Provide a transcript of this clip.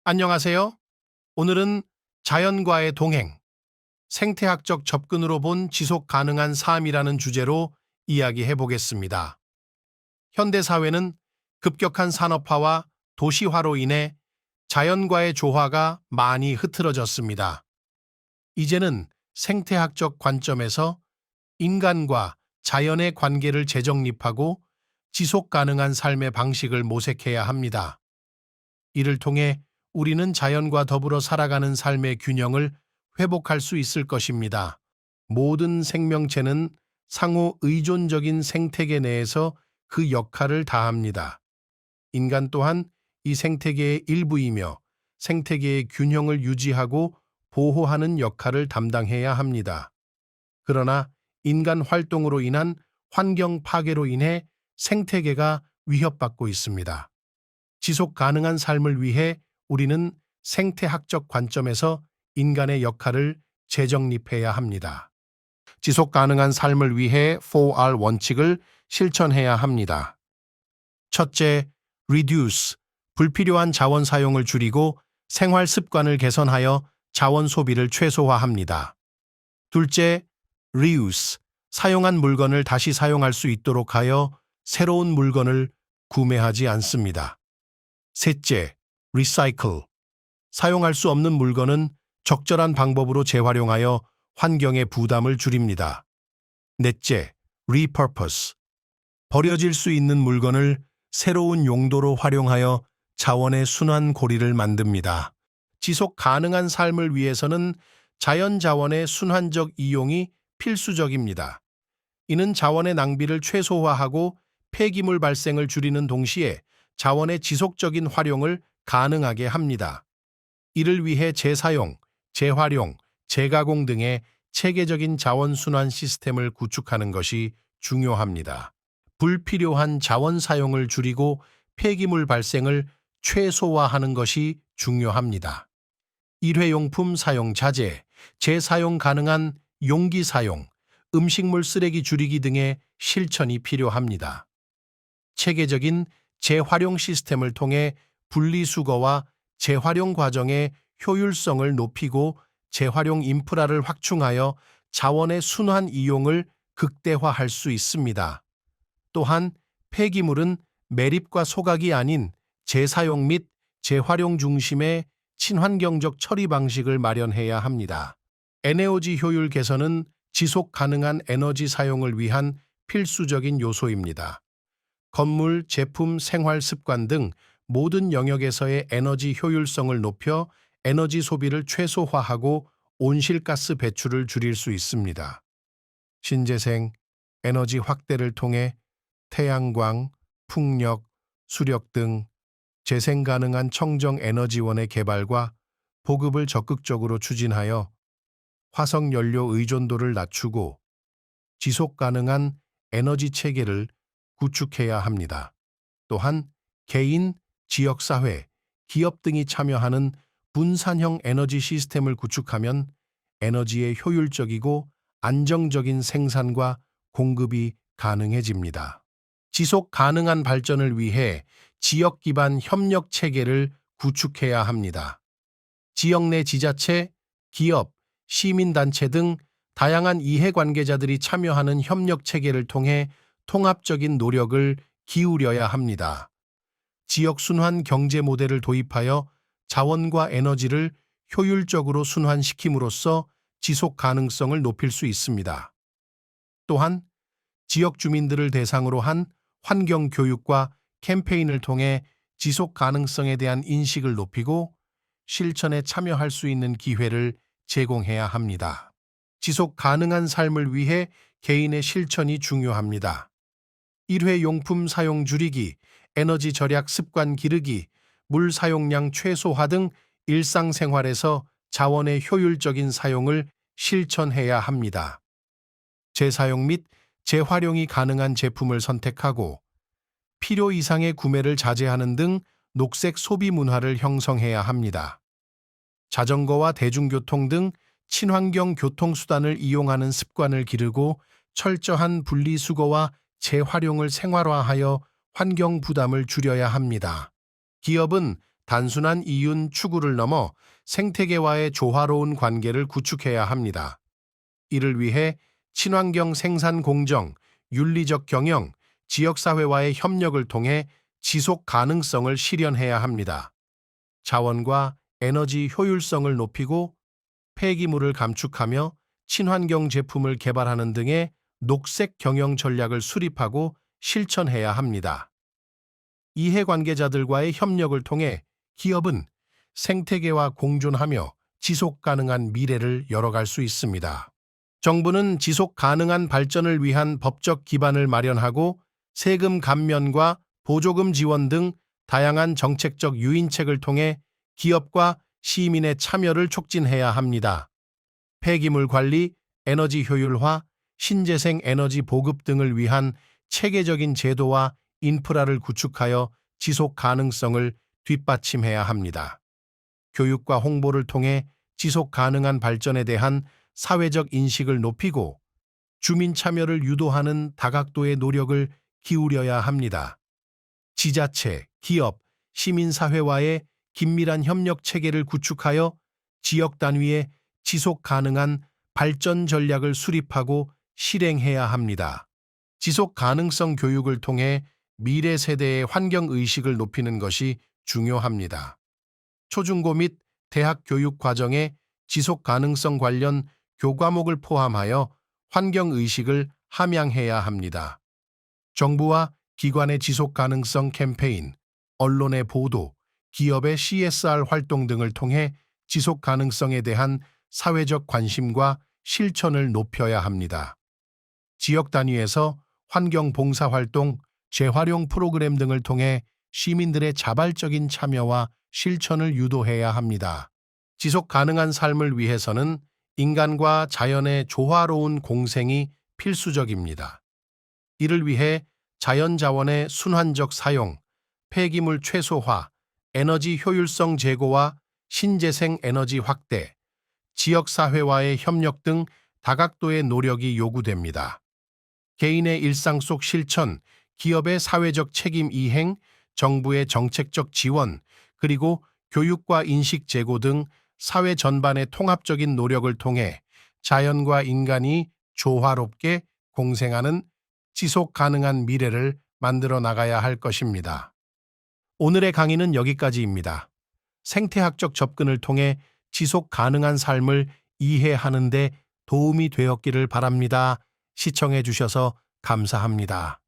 안녕하세요. 오늘은 자연과의 동행, 생태학적 접근으로 본 지속 가능한 삶이라는 주제로 이야기해 보겠습니다. 현대 사회는 급격한 산업화와 도시화로 인해 자연과의 조화가 많이 흐트러졌습니다. 이제는 생태학적 관점에서 인간과 자연의 관계를 재정립하고 지속 가능한 삶의 방식을 모색해야 합니다. 이를 통해 우리는 자연과 더불어 살아가는 삶의 균형을 회복할 수 있을 것입니다. 모든 생명체는 상호 의존적인 생태계 내에서 그 역할을 다합니다. 인간 또한 이 생태계의 일부이며 생태계의 균형을 유지하고 보호하는 역할을 담당해야 합니다. 그러나 인간 활동으로 인한 환경 파괴로 인해 생태계가 위협받고 있습니다. 지속 가능한 삶을 위해 우리는 생태학적 관점에서 인간의 역할을 재정립해야 합니다. 지속 가능한 삶을 위해 4R 원칙을 실천해야 합니다. 첫째, reduce, 불필요한 자원 사용을 줄이고 생활 습관을 개선하여 자원 소비를 최소화합니다. 둘째, reuse, 사용한 물건을 다시 사용할 수 있도록 하여 새로운 물건을 구매하지 않습니다. 셋째, recycle, 사용할 수 없는 물건은 적절한 방법으로 재활용하여 환경의 부담을 줄입니다. 넷째, repurpose, 버려질 수 있는 물건을 새로운 용도로 활용하여 자원의 순환 고리를 만듭니다. 지속 가능한 삶을 위해서는 자연 자원의 순환적 이용이 필수적입니다. 이는 자원의 낭비를 최소화하고 폐기물 발생을 줄이는 동시에 자원의 지속적인 활용을 가능하게 합니다. 이를 위해 재사용, 재활용, 재가공 등의 체계적인 자원 순환 시스템을 구축하는 것이 중요합니다. 불필요한 자원 사용을 줄이고 폐기물 발생을 최소화하는 것이 중요합니다. 일회용품 사용 자제, 재사용 가능한 용기 사용, 음식물 쓰레기 줄이기 등의 실천이 필요합니다. 체계적인 재활용 시스템을 통해 분리수거와 재활용 과정의 효율성을 높이고 재활용 인프라를 확충하여 자원의 순환 이용을 극대화할 수 있습니다. 또한 폐기물은 매립과 소각이 아닌 재사용 및 재활용 중심의 친환경적 처리 방식을 마련해야 합니다. 에너지 효율 개선은 지속 가능한 에너지 사용을 위한 필수적인 요소입니다. 건물, 제품, 생활 습관 등 모든 영역에서의 에너지 효율성을 높여 에너지 소비를 최소화하고 온실가스 배출을 줄일 수 있습니다. 신재생, 에너지 확대를 통해 태양광, 풍력, 수력 등 재생 가능한 청정 에너지원의 개발과 보급을 적극적으로 추진하여 화석 연료 의존도를 낮추고 지속 가능한 에너지 체계를 구축해야 합니다. 또한 개인, 지역사회, 기업 등이 참여하는 분산형 에너지 시스템을 구축하면 에너지의 효율적이고 안정적인 생산과 공급이 가능해집니다. 지속 가능한 발전을 위해 지역 기반 협력 체계를 구축해야 합니다. 지역 내 지자체, 기업, 시민단체 등 다양한 이해관계자들이 참여하는 협력 체계를 통해 통합적인 노력을 기울여야 합니다. 지역 순환 경제 모델을 도입하여 자원과 에너지를 효율적으로 순환시킴으로써 지속 가능성을 높일 수 있습니다. 또한 지역 주민들을 대상으로 한 환경 교육과 캠페인을 통해 지속 가능성에 대한 인식을 높이고 실천에 참여할 수 있는 기회를 제공해야 합니다. 지속 가능한 삶을 위해 개인의 실천이 중요합니다. 일회용품 사용 줄이기, 에너지 절약 습관 기르기, 물 사용량 최소화 등 일상생활에서 자원의 효율적인 사용을 실천해야 합니다. 재사용 및 재활용이 가능한 제품을 선택하고 필요 이상의 구매를 자제하는 등 녹색 소비 문화를 형성해야 합니다. 자전거와 대중교통 등 친환경 교통수단을 이용하는 습관을 기르고 철저한 분리수거와 재활용을 생활화하여 환경 부담을 줄여야 합니다. 기업은 단순한 이윤 추구를 넘어 생태계와의 조화로운 관계를 구축해야 합니다. 이를 위해 친환경 생산 공정, 윤리적 경영, 지역사회와의 협력을 통해 지속 가능성을 실현해야 합니다. 자원과 에너지 효율성을 높이고 폐기물을 감축하며 친환경 제품을 개발하는 등의 녹색 경영 전략을 수립하고 실천해야 합니다. 이해관계자들과의 협력을 통해 기업은 생태계와 공존하며 지속 가능한 미래를 열어갈 수 있습니다. 정부는 지속 가능한 발전을 위한 법적 기반을 마련하고 세금 감면과 보조금 지원 등 다양한 정책적 유인책을 통해 기업과 시민의 참여를 촉진해야 합니다. 폐기물 관리, 에너지 효율화, 신재생 에너지 보급 등을 위한 체계적인 제도와 인프라를 구축하여 지속 가능성을 뒷받침해야 합니다. 교육과 홍보를 통해 지속 가능한 발전에 대한 사회적 인식을 높이고 주민 참여를 유도하는 다각도의 노력을 기울여야 합니다. 지자체, 기업, 시민사회와의 긴밀한 협력 체계를 구축하여 지역 단위의 지속 가능한 발전 전략을 수립하고 실행해야 합니다. 지속 가능성 교육을 통해 미래 세대의 환경 의식을 높이는 것이 중요합니다. 초중고 및 대학 교육 과정에 지속 가능성 관련 교과목을 포함하여 환경 의식을 함양해야 합니다. 정부와 기관의 지속 가능성 캠페인, 언론의 보도, 기업의 CSR 활동 등을 통해 지속 가능성에 대한 사회적 관심과 실천을 높여야 합니다. 지역 단위에서 환경 봉사 활동, 재활용 프로그램 등을 통해 시민들의 자발적인 참여와 실천을 유도해야 합니다. 지속 가능한 삶을 위해서는 인간과 자연의 조화로운 공생이 필수적입니다. 이를 위해 자연 자원의 순환적 사용, 폐기물 최소화, 에너지 효율성 제고와 신재생 에너지 확대, 지역사회와의 협력 등 다각도의 노력이 요구됩니다. 개인의 일상 속 실천, 기업의 사회적 책임 이행, 정부의 정책적 지원, 그리고 교육과 인식 제고 등 사회 전반의 통합적인 노력을 통해 자연과 인간이 조화롭게 공생하는 지속 가능한 미래를 만들어 나가야 할 것입니다. 오늘의 강의는 여기까지입니다. 생태학적 접근을 통해 지속 가능한 삶을 이해하는 데 도움이 되었기를 바랍니다. 시청해 주셔서 감사합니다.